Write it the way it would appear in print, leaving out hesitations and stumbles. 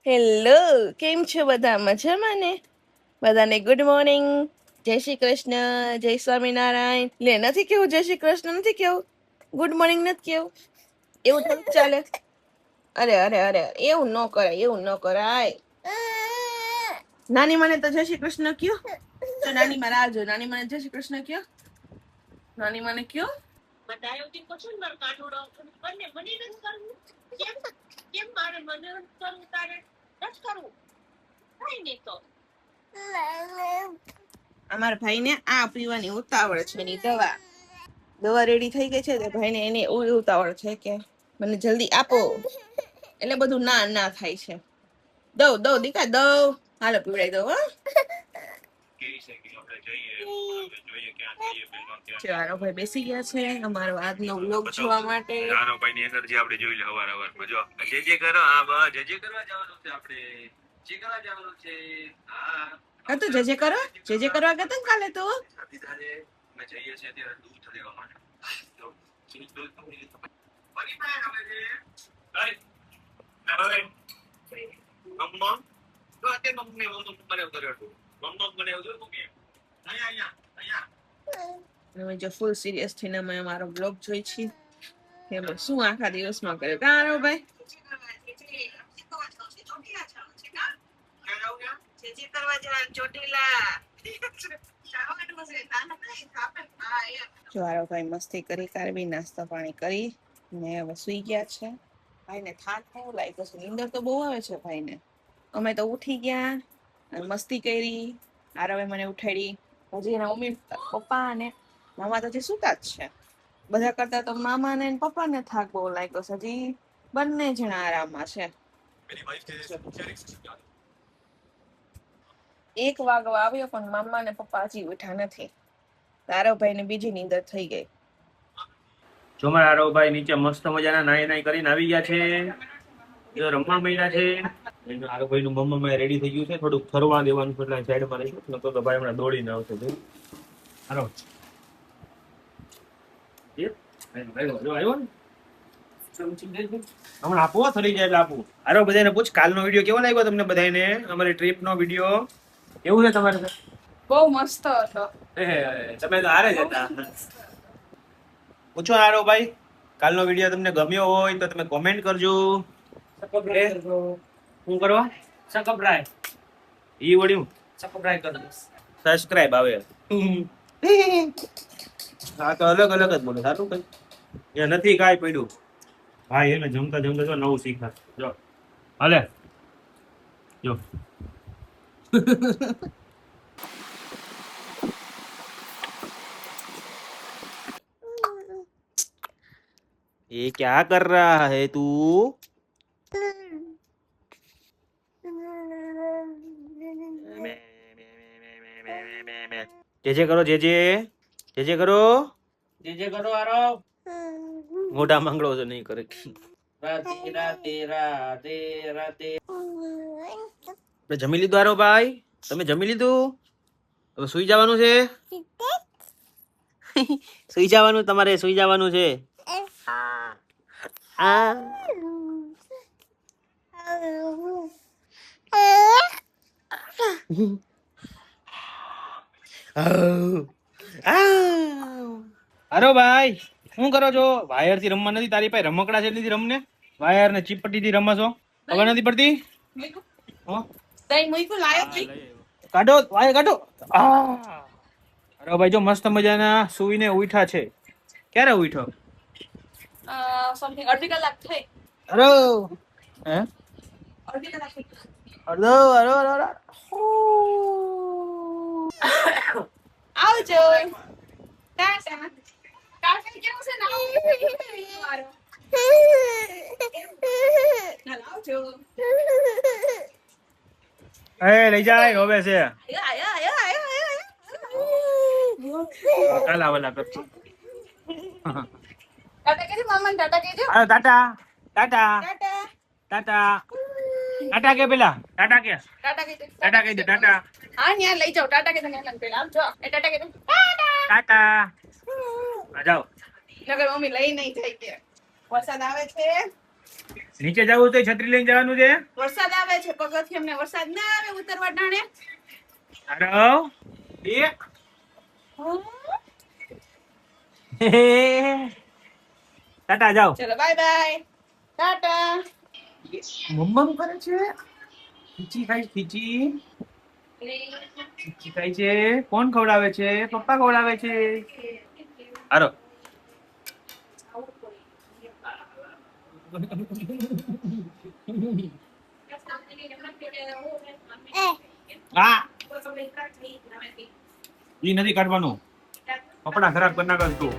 Hello, કેમ છો બધા? મજામાં ને? બધાને ગુડ મોર્નિંગ, જય શ્રી કૃષ્ણ, જય સ્વામિનારાયણ. લે, નથી કેવું જય શ્રી કૃષ્ણ? નથી કેવું ગુડ મોર્નિંગ? નથી કેવું? એવું થોડું ચાલે? અરે અરે અરે, એવું ન કરાય, એવું ન કરાય. નાની મને તો જય શ્રી કૃષ્ણ કયો. તો નાની માં રાહ જો, નાની મને જય શ્રી કૃષ્ણ કયો. નાની મને કયો. બધાયોથી પૂછું ને મારું કાઢુડો બંને મને નથી કરવું. કેમ કેમ મારે મને નથી કરવું, તારે નથી કરવું? કઈ નહીં તો અમારા ભાઈને આ પીવાની ઉતાવળ છે, એની દવા રેડી થઈ ગઈ છે તો ભાઈને એને ઉતાવળ છે કે મને જલ્દી આપો, એટલે બધું ના ના થાય છે. દઉં દઉં દીકા દઉં, હાલો પીવડાઈ દઉં. ચાલો ભાઈ બેસી ગયા છે અમારો આજનો વ્લોગ જોવા માટે. ચાલો ભાઈ ની એનર્જી આપણે જોઈ લે હવાર હવારમાં. જો જે જે કરો, આ બસ જે જે કરવા જવાનું છે, આપણે જે કરવા જવાનું છે. હા તો જે જે કરો, જે જે કરવા ગયા તા કાલે તો મેં જઈએ છીએ અત્યારે દૂધ લેવા માટે. જો દૂધ ફરી પાયા આવે છે. મમ્મા તો અત્યારે મમ્મી મને ઉતર્યો છું. મમ્મા મને ઉતર્યો કે અહીંયા અહીંયા અહીંયા અમે જો ફૂલ સિરિયસ થઈને અમે અમારો બ્લોગ જોઈ છીએ કે અમે શું આખા દિવસમાં કર્યું. કારો ભાઈ જોવારો ભાઈ મસ્તી કરી, કારવી નાસ્તા પાણી કરી ને હવે સુઈ ગયા છે. ભાઈને થાક બહુ લાગ્યો છે, નીંદર તો બહુ આવે છે ભાઈને. અમે તો ઉઠી ગયા અને મસ્તી કરી. આરવે મને ઉઠાડી. હજી એના મમ્મી પપ્પા અને મામા તો હજી સુતા જ છે. બધા કરતા તો મામા ને પપ્પા ને થાક બહુ લાગ્યો છે. હજી બંને જણા આરામમાં છે. 1 વાગવા આવ્યો પણ મામા ને પપ્પા હજી ઉઠ્યા નથી. તારો ભાઈ ને બીજી નીંદર થઈ ગઈ. જો મારા આરવ ભાઈ નીચે મસ્ત મજાના નાઈ નાઈ કરીને આવી ગયા છે. જો રમવા મળ્યા છે. આરવ ભાઈ નું મમ્મા રેડી થઈ ગયું છે. થોડુંક ફરવા દેવાનું છે એટલે સાઈડમાં રહીશું. નતો તો ભાઈ હમણાં દોડીને આવશે. આરવ આવ્યો ને હમણાં આપો થઈ જાય એટલે આપું. આરવ બધાને પૂછ કાલનો વિડીયો કેવો લાગ્યો તમને બધાને? અમારી ટ્રીપ નો વિડીયો કેવું છે તમારે? બહુ મસ્ત હતો. તમે તો હારે જ હતા. પૂછો આરવ ભાઈ, કાલનો વિડીયો તમને ગમ્યો હોય તો તમે કોમેન્ટ કરજો. શું કરવા? સબસ્ક્રાઇબ. ઈ વળ્યું સબસ્ક્રાઇબ કરજો. સબસ્ક્રાઇબ આવે. હા તો અલગ અલગ જ બોલે. સારું કઈ એ નથી કાઈ પડ્યું. ભાઈ એને જમતા જમતા જો નવું શીખા. જો હાલે જો ये क्या कर रहा है तू? जे करो जे करो जे करो आरव. મોટા માંગડો છે નહીં કરે. રાધે રાધે રાધે રાધે. જમી લીધું આરવ ભાઈ? તમે જમી લીધું? હવે સુઈ જવાનું છે. સુઈ જવાનું તમારે, સુઈ જવાનું છે. અરે ભાઈ શું કરો છો? વાયર થી રમવા નથી? તારી પાસે રમકડા છે એટલી રમને. વાયર ને ચીપટી થી રમવા છો? ખબર નથી પડતી? કાઢો વાયર કાઢો. અરે ભાઈ જો મસ્ત મજાના સુઈને ઉઠા છે. ક્યારે ઉઠ્યો? સમથિંગ અડધી કલાક થઈ. અરે હે અડધી કલાક થઈ. અરે અરે અરે આવજો. ટાટા ટાટા કેવું છે ના? આવજો. એ લઈ જાય રોવે છે. કાલા વાલા કરતો. ટાટા કેજો મામા, ટાટા કેજો. આ ટાટા ટાટા ટાટા ટાટા કે પેલા ટાટા કે ટાટા કે ટાટા કે ટાટા. હા ન્યા લઈ જાઓ. ટાટા કે તને પેલા આમ જો. એ ટાટા કે ટાટા ટાટા. આ જાઓ. નગર મમ્મી લઈ નહીં જાય કે વરસાદ આવે છે. નીચે જવું તો છત્રી લઈને જવાનું છે. વરસાદ આવે છે પગથિયે અમને વરસાદ ના આવે ઉતરવા ટાણે. આરવ એ ટાટા જાઓ. ચલો બાય બાય ટાટા. મમ્મા શું કરે છે? ખીચી ખાય ખીચી. ખીચી ખાય છે. કોણ ખવડાવે છે? પપ્પા ખવડાવે છે. આરો આ ઈ નથી કાઢવાનું. કપડા ખરાબ કરી નાખે તું.